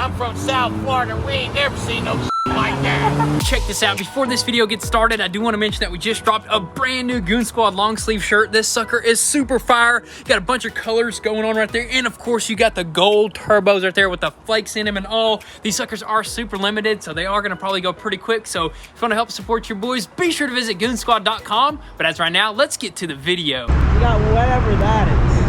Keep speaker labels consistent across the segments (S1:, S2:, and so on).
S1: I'm from South Florida. We ain't never seen no like that.
S2: Check this out. Before this video gets started, I do want to mention that we just dropped a brand new Goon Squad long sleeve shirt. This sucker is super fire. Got a bunch of colors going on right there. And of course, you got the gold turbos right there with the flakes in them and all. These suckers are super limited, so they are going to probably go pretty quick. So if you want to help support your boys, be sure to visit goonzquad.com. But as right now, let's get to the video.
S3: We got whatever that is.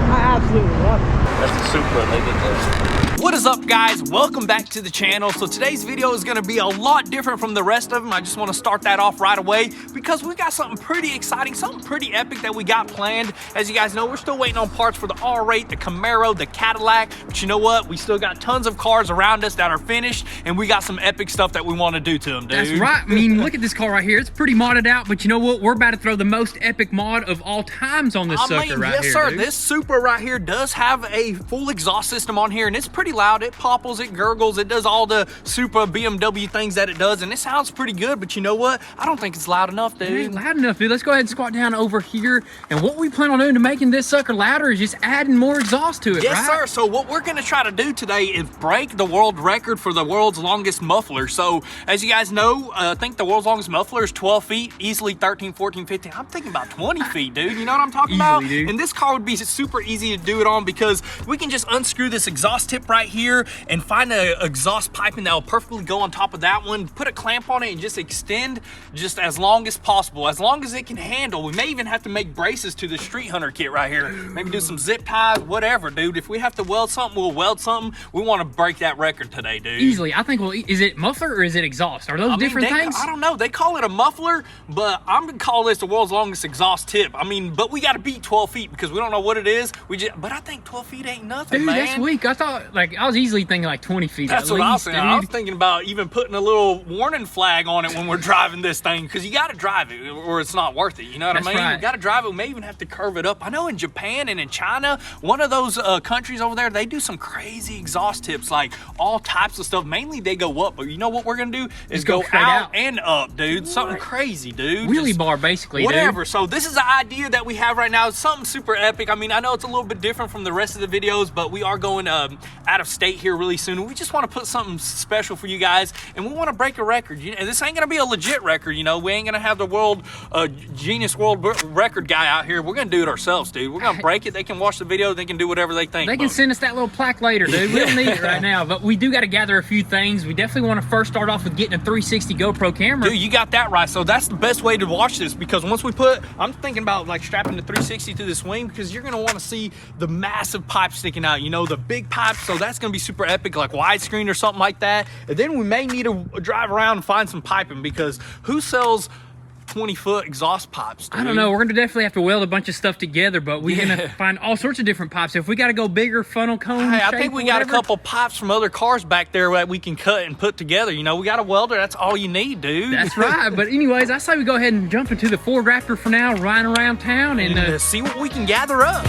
S3: I absolutely love it.
S1: That's the Supra. They did that.
S2: What is up, guys? Welcome back to the channel. So today's video is going to be a lot different from the rest of them. I just want to start that off right away because we got something pretty exciting, something pretty epic that we got planned. As you guys know, we're still waiting on parts for the R8, the Camaro, the Cadillac. But you know what? We still got tons of cars around us that are finished, and we got some epic stuff that we want to do to them, dude.
S4: That's right. I mean, look at this car right here. It's pretty modded out, but you know what? We're about to throw the most epic mod of all times on this sucker right here.
S2: Yes, sir.
S4: Dude.
S2: This Supra right here does have a full exhaust system on here, and it's pretty loud. It popples, it gurgles, it does all the Supra BMW things that it does, and it sounds pretty good, but you know what? I don't think it's loud enough, dude.
S4: It ain't loud enough, dude. Let's go ahead and squat down over here, and what we plan on doing to making this sucker louder is just adding more exhaust to it,
S2: yes,
S4: right?
S2: sir. So what we're gonna try to do today is break the world record for the world's longest muffler. So as you guys know, I think the world's longest muffler is 12 feet, easily 13, 14, 15. I'm thinking about 20 feet, dude. You know what I'm talking about?
S4: Dude.
S2: And this car would be super easy to do it on because we can just unscrew this exhaust tip right here and find a exhaust piping that will perfectly go on top of that one, put a clamp on it, and just extend just as long as possible, as long as it can handle. We may even have to make braces to the Street Hunter kit right here. Maybe do some zip ties, whatever, dude. If we have to weld something, we'll weld something. We want to break that record today, dude.
S4: Easily. I think, well, is it muffler or is it exhaust? Are those different things?
S2: I don't know. They call it a muffler, but I'm gonna call this the world's longest exhaust tip. I mean, but we got to beat 12 feet because we don't know what it is. But I think 12 feet ain't nothing,
S4: Dude,
S2: man.
S4: that's weak. I thought, like, I was easily thinking like 20 feet.
S2: That's what I was saying. I was thinking about even putting a little warning flag on it when we're driving this thing, because you got to drive it or it's not worth it. You know what I mean?
S4: Right.
S2: You got to drive it. We may even have to curve it up. I know in Japan and in China, one of those countries over there, they do some crazy exhaust tips, like all types of stuff. Mainly they go up, but you know what we're gonna do is go out and up, dude. Something crazy, dude.
S4: Wheelie bar, basically,
S2: whatever.
S4: dude.
S2: So this is the idea that we have right now. It's something super epic. I mean, I know it's a little bit different from the rest of the videos, but we are going out of state here really soon. We just want to put something special for you guys, and we want to break a record. And this ain't gonna be a legit record, you know. We ain't gonna have the world Guinness World Record guy out here. We're gonna do it ourselves, dude. We're gonna break it. They can watch the video. They can do whatever they think.
S4: They can send us that little plaque later, dude. We don't need it right now, but we do got to gather a few things. We definitely want to first start off with getting a 360 GoPro camera.
S2: Dude, you got that right. So that's the best way to watch this, because once we I'm thinking about like strapping the 360 to this wing, because you're gonna want to see the massive pipe sticking out, you know, the big pipe. So that's gonna be super epic, like widescreen or something like that. And then we may need to drive around and find some piping, because who sells 20-foot exhaust pipes, dude?
S4: I don't know. We're gonna definitely have to weld a bunch of stuff together, but we're gonna find all sorts of different pipes. If we got to go bigger, funnel cone.
S2: Hey, I think we got a couple pipes from other cars back there that we can cut and put together. You know, we got a welder. That's all you need, dude.
S4: That's right. But anyways, I say we go ahead and jump into the Ford Raptor for now, riding around town, and
S2: see what we can gather up.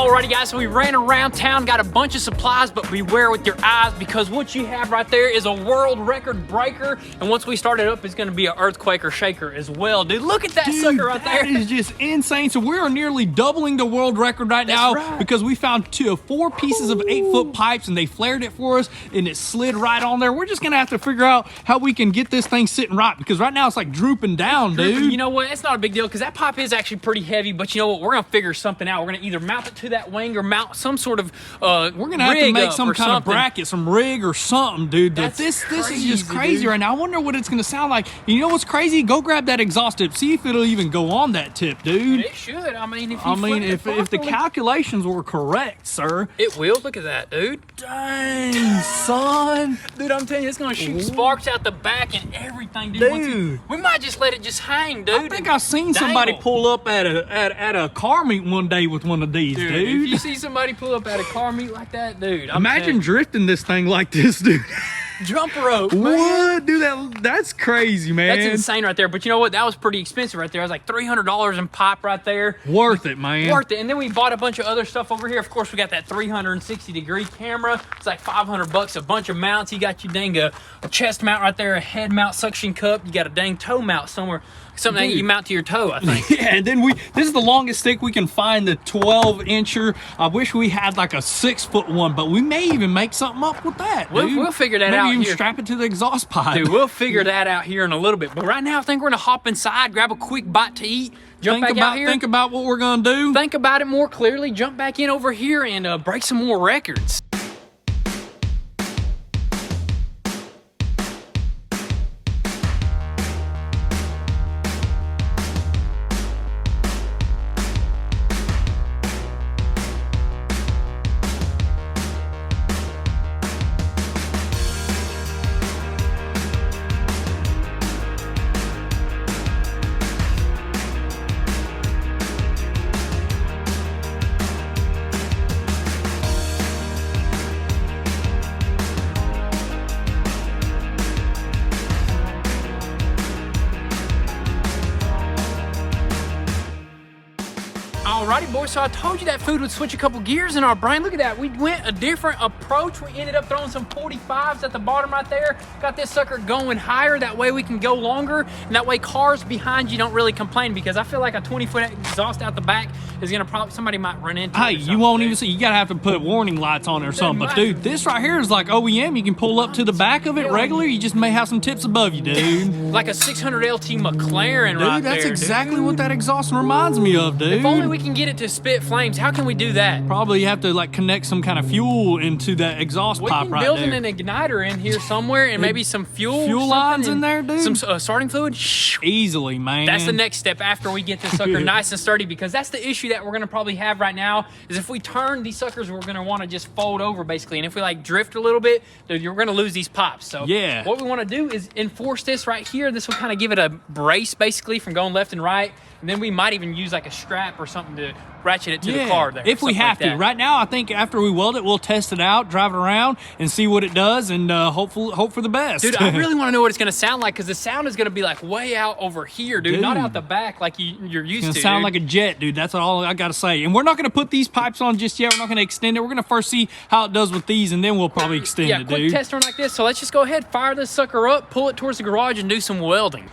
S4: Alrighty guys, so we ran around town, got a bunch of supplies, but beware with your eyes because what you have right there is a world record breaker, and once we start it up, it's gonna be an earthquake or shaker as well. Dude, look at that sucker right there.
S2: That is just insane. So we are nearly doubling the world record right now because we found 4 pieces of 8-foot pipes and they flared it for us and it slid right on there. We're just gonna have to figure out how we can get this thing sitting right because right now it's like drooping down, dude.
S4: You know what? It's not a big deal because that pipe is actually pretty heavy, but you know what? We're gonna figure something out. We're gonna either mount it to that wing or mount some sort of
S2: we're gonna have to make some kind of bracket, some rig or something, dude. This is just crazy right now. I wonder what it's gonna sound like. You know what's crazy? Go grab that exhaust tip. See if it'll even go on that tip, dude.
S4: It should. I mean,
S2: if the calculations were correct, sir.
S4: It will. Look at that, dude.
S2: Dang, son.
S4: Dude, I'm telling you, it's gonna shoot sparks out the back and everything, dude. We might just let it just hang, dude.
S2: I think I've seen somebody pull up at a car meet one day with one of these, dude.
S4: If you see somebody pull up at a car meet like that, dude.
S2: Imagine drifting this thing like this, dude.
S4: Jump rope, man.
S2: What? Dude, that's crazy, man.
S4: That's insane right there. But you know what? That was pretty expensive right there. It was like $300 in pipe right there.
S2: Worth it, man.
S4: Worth it. And then we bought a bunch of other stuff over here. Of course, we got that 360-degree camera. It's like $500, a bunch of mounts. You got your dang a chest mount right there, a head mount suction cup. You got a dang toe mount somewhere. Something that you mount to your toe, I think.
S2: Yeah, and then this is the longest stick we can find, the 12-incher. I wish we had like a 6-foot one, but we may even make something up with that.
S4: We'll figure that out.
S2: Maybe even
S4: here.
S2: Strap it to the exhaust pipe.
S4: Dude, we'll figure that out here in a little bit. But right now, I think we're gonna hop inside, grab a quick bite to eat, jump back out here.
S2: Think about what we're gonna do.
S4: Think about it more clearly, jump back in over here and break some more records. Alrighty, boys, so I told you that food would switch a couple gears in our brain. Look at that. We went a different approach. We ended up throwing some 45s at the bottom right there. Got this sucker going higher. That way we can go longer. And that way cars behind you don't really complain because I feel like a 20-foot exhaust out the back is going to probably, somebody might run into it.
S2: Hey, you won't even see. You got to have to put warning lights on it or something. But, dude, this right here is like OEM. You can pull up to the back of it regular. You just may have some tips above you, dude.
S4: Like a 600 LT McLaren right there,
S2: that's exactly what that exhaust reminds me of, dude.
S4: If only we can get it to spit flames. How can we do that?
S2: Probably have to like connect some kind of fuel into that exhaust pipe right there.
S4: We can build an igniter in here somewhere and maybe some fuel
S2: lines in there, dude.
S4: Some starting fluid.
S2: Easily, man.
S4: That's the next step after we get this sucker nice and sturdy because that's the issue that we're gonna probably have right now is if we turn these suckers, we're gonna want to just fold over basically, and if we like drift a little bit, dude, you're gonna lose these pops. So
S2: yeah,
S4: what we want to do is enforce this right here. This will kind of give it a brace basically from going left and right. And then we might even use like a strap or something to ratchet it to the car there.
S2: If we have to. Right now, I think after we weld it, we'll test it out, drive it around, and see what it does, and hope for the best.
S4: Dude, I really want to know what it's going to sound like because the sound is going to be like way out over here, dude. Not out the back like you're used to.
S2: It's going to sound like a jet, dude. That's all I got to say. And we're not going to put these pipes on just yet. We're not going to extend it. We're going to first see how it does with these, and then we'll probably extend it, dude.
S4: Yeah, quick test run like this. So let's just go ahead, fire this sucker up, pull it towards the garage, and do some welding.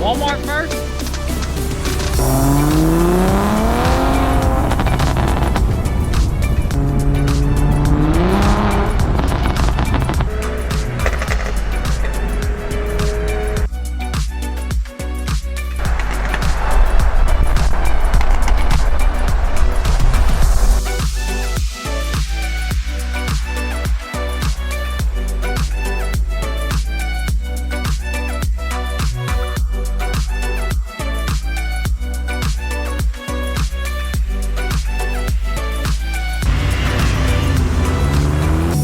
S4: Walmart first?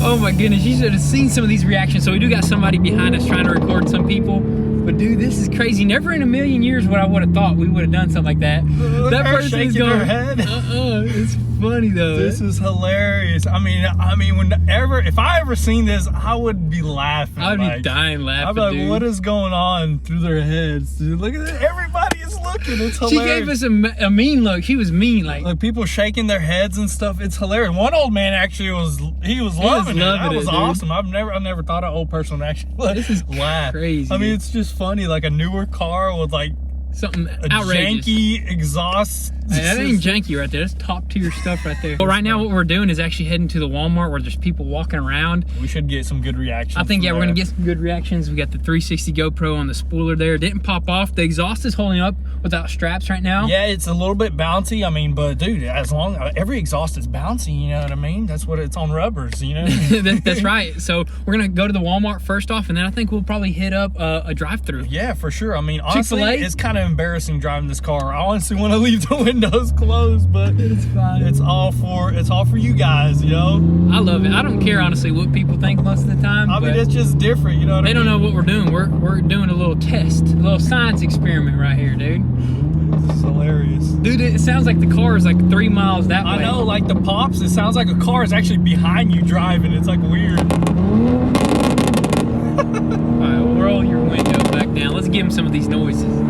S4: Oh my goodness, you should have seen some of these reactions. So we do got somebody behind us trying to record some people. But dude, this is crazy. Never in a million years would I would have thought we would have done something like that. That person is going,
S2: her head.
S4: It's funny though.
S2: This is hilarious. I mean, if I ever seen this, I would be laughing.
S4: I'd be dying laughing.
S2: I'd be like,
S4: dude.
S2: what is going on through their heads, dude? Look at it. Everybody is looking. It's hilarious.
S4: She gave us a mean look. She was mean, like
S2: people shaking their heads and stuff. It's hilarious. One old man actually was loving it. That was awesome. I've never thought an old person would actually laugh.
S4: Crazy.
S2: I mean, it's just funny, like a newer car with like
S4: something
S2: a
S4: outrageous.
S2: Janky exhaust.
S4: Hey, that ain't janky right there. That's top tier stuff right there. But right now what we're doing is actually heading to the Walmart where there's people walking around.
S2: We should get some good reactions.
S4: I think, yeah, we're gonna get some good reactions. We got the 360 GoPro on the spoiler there. It didn't pop off. The exhaust is holding up without straps right now.
S2: Yeah, it's a little bit bouncy. I mean, but dude, as long every exhaust is bouncy, you know what I mean? That's what it's on rubbers, you know?
S4: That's right. So we're gonna go to the Walmart first off, and then I think we'll probably hit up a drive-through.
S2: Yeah, for sure. I mean, honestly,
S4: Chick-fil-A?
S2: it's kind of embarrassing driving this car. I honestly want to leave the windows closed, but
S4: It's fine.
S2: It's all for you guys, you know?
S4: I love it. I don't care honestly what people think most of the time.
S2: I mean,
S4: but
S2: it's just different, you know what I
S4: they
S2: mean?
S4: don't know what we're doing. We're doing a little test, a little science experiment right here, dude.
S2: This is hilarious.
S4: Dude, it sounds like the car is like 3 miles that way.
S2: I know, like the pops, it sounds like a car is actually behind you driving. It's like weird.
S4: Alright, we'll roll your window back down. Let's give him some of these noises.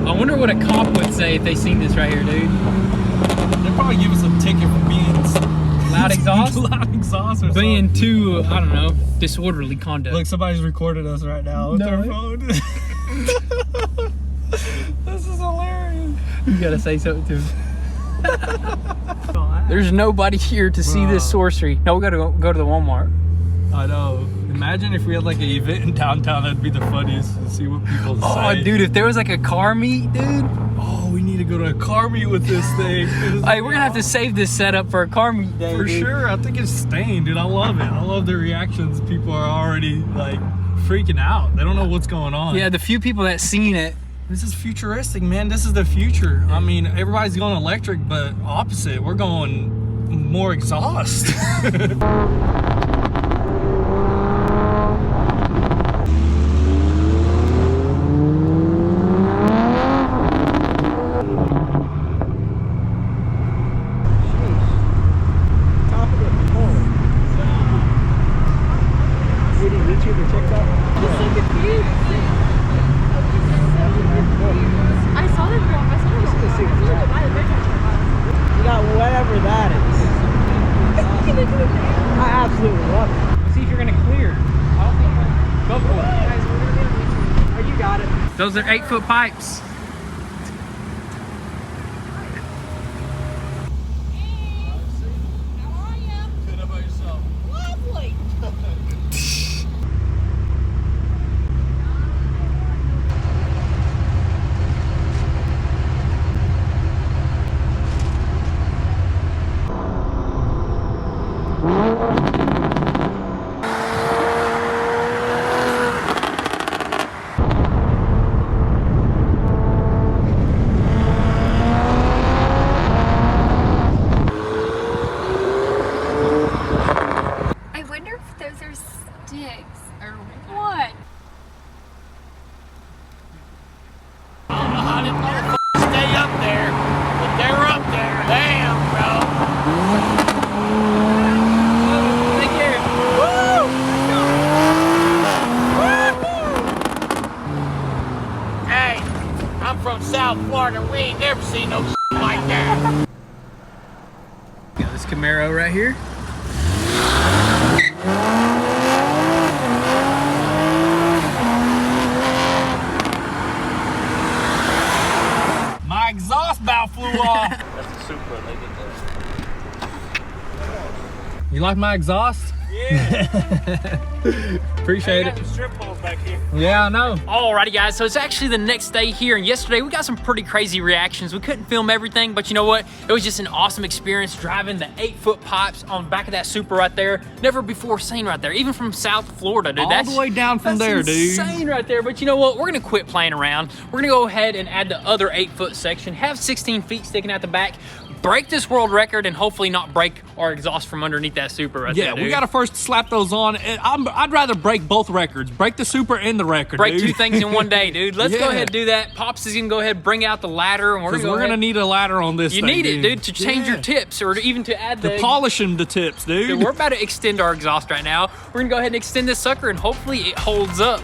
S4: I wonder what a cop would say if they seen this right here, dude.
S2: They'll probably give us a ticket for being
S4: Loud exhaust?
S2: loud exhaust or
S4: Being
S2: something.
S4: too, I don't know, disorderly conduct.
S2: Look, somebody's recorded us right now with their phone. This is hilarious.
S4: You gotta say something to him. There's nobody here to see this sorcery. No, we gotta go to the Walmart.
S2: I know. Imagine if we had like an event in downtown, that'd be the funniest to see what people say.
S4: Oh, dude, if there was like a car meet, dude.
S2: Oh, we need to go to a car meet with this thing.
S4: Hey, we're gonna have to save this setup for a car meet day.
S2: For
S4: dude.
S2: sure. I think it's staying, dude. I love it. I love the reactions. People are already like freaking out. They don't know what's going on.
S4: Yeah, the few people that seen it.
S2: This is futuristic, man. This is the future. I mean, everybody's going electric, but opposite. We're going more exhaust.
S3: You got whatever that is. I absolutely love it.
S4: See if you're gonna clear. I don't think go for it.
S3: Oh, you got it.
S4: Those are 8-foot pipes.
S5: I wonder if those are sticks or what.
S1: I don't know how them motherfuckers stay up there, but they're up there. Damn, bro.
S4: Take care.
S1: Hey, I'm from South Florida. We ain't never seen no like that.
S4: Got this Camaro right here.
S2: My exhaust valve flew off.
S1: That's a Supra. They did that.
S2: You like my exhaust?
S1: Yeah.
S4: Appreciate it.
S1: The strip balls back here.
S4: Yeah, I know. Alrighty, guys. So it's actually the next day here, and yesterday we got some pretty crazy reactions. We couldn't film everything, but you know what? It was just an awesome experience driving the 8-foot pipes on the back of that Super right there. Never before seen right there, even from South Florida, dude.
S2: All the way down from there, dude.
S4: Insane right there. But you know what? We're gonna quit playing around. We're gonna go ahead and add the other 8-foot section. Have 16 feet sticking out the back. Break this world record and hopefully not break our exhaust from underneath that Super right there,
S2: Yeah,
S4: dude.
S2: we gotta first slap those on. I'd rather break both records. Break the Super and the record,
S4: break
S2: dude.
S4: 2 things in one day, dude. Let's go
S2: Yeah.
S4: ahead and do that. Pops is gonna go ahead and bring out the ladder, and we're
S2: gonna need a ladder on this
S4: You
S2: thing,
S4: need it, dude, to change
S2: Yeah.
S4: your tips or even to add the...
S2: To polish them, the tips, dude.
S4: Dude, we're about to extend our exhaust right now. We're gonna go ahead and extend this sucker, and hopefully it holds up.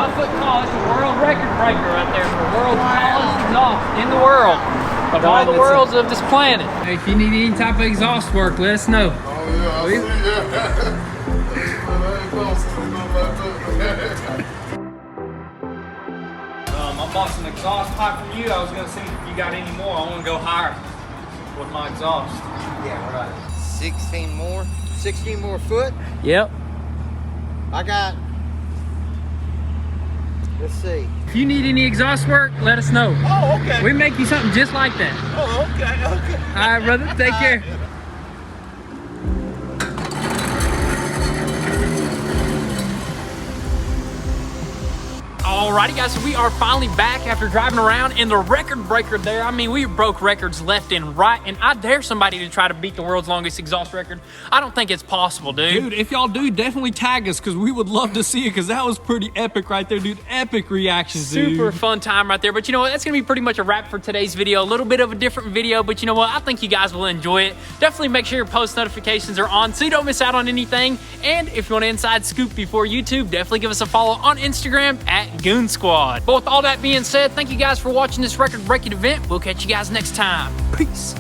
S4: It's a world record breaker right there for world tallest exhaust in the world. Of all the worlds of this planet. Hey, if you need any type of exhaust work, let us know.
S6: Oh, yeah,
S2: I bought some exhaust pipe from you. I was gonna see if you got any more. I wanna go higher with my exhaust.
S7: Yeah, right. 16 more? 16 more foot?
S4: Yep.
S7: I got, let's see.
S4: If you need any exhaust work, let us know.
S1: Oh, okay.
S4: We make you something just like that.
S1: Oh, okay, okay.
S4: All right, brother. Take care. Alrighty, guys, so we are finally back after driving around in the record breaker there. I mean, we broke records left and right, and I dare somebody to try to beat the world's longest exhaust record. I don't think it's possible, dude.
S2: Dude, if y'all do, definitely tag us, because we would love to see it, because that was pretty epic right there, dude. Epic reactions, dude.
S4: Super fun time right there. But you know what? That's going to be pretty much a wrap for today's video. A little bit of a different video, but you know what? I think you guys will enjoy it. Definitely make sure your post notifications are on so you don't miss out on anything. And if you want an inside scoop before YouTube, definitely give us a follow on Instagram at goonzquad. But with all that being said, thank you guys for watching this record breaking event. We'll catch you guys next time. Peace.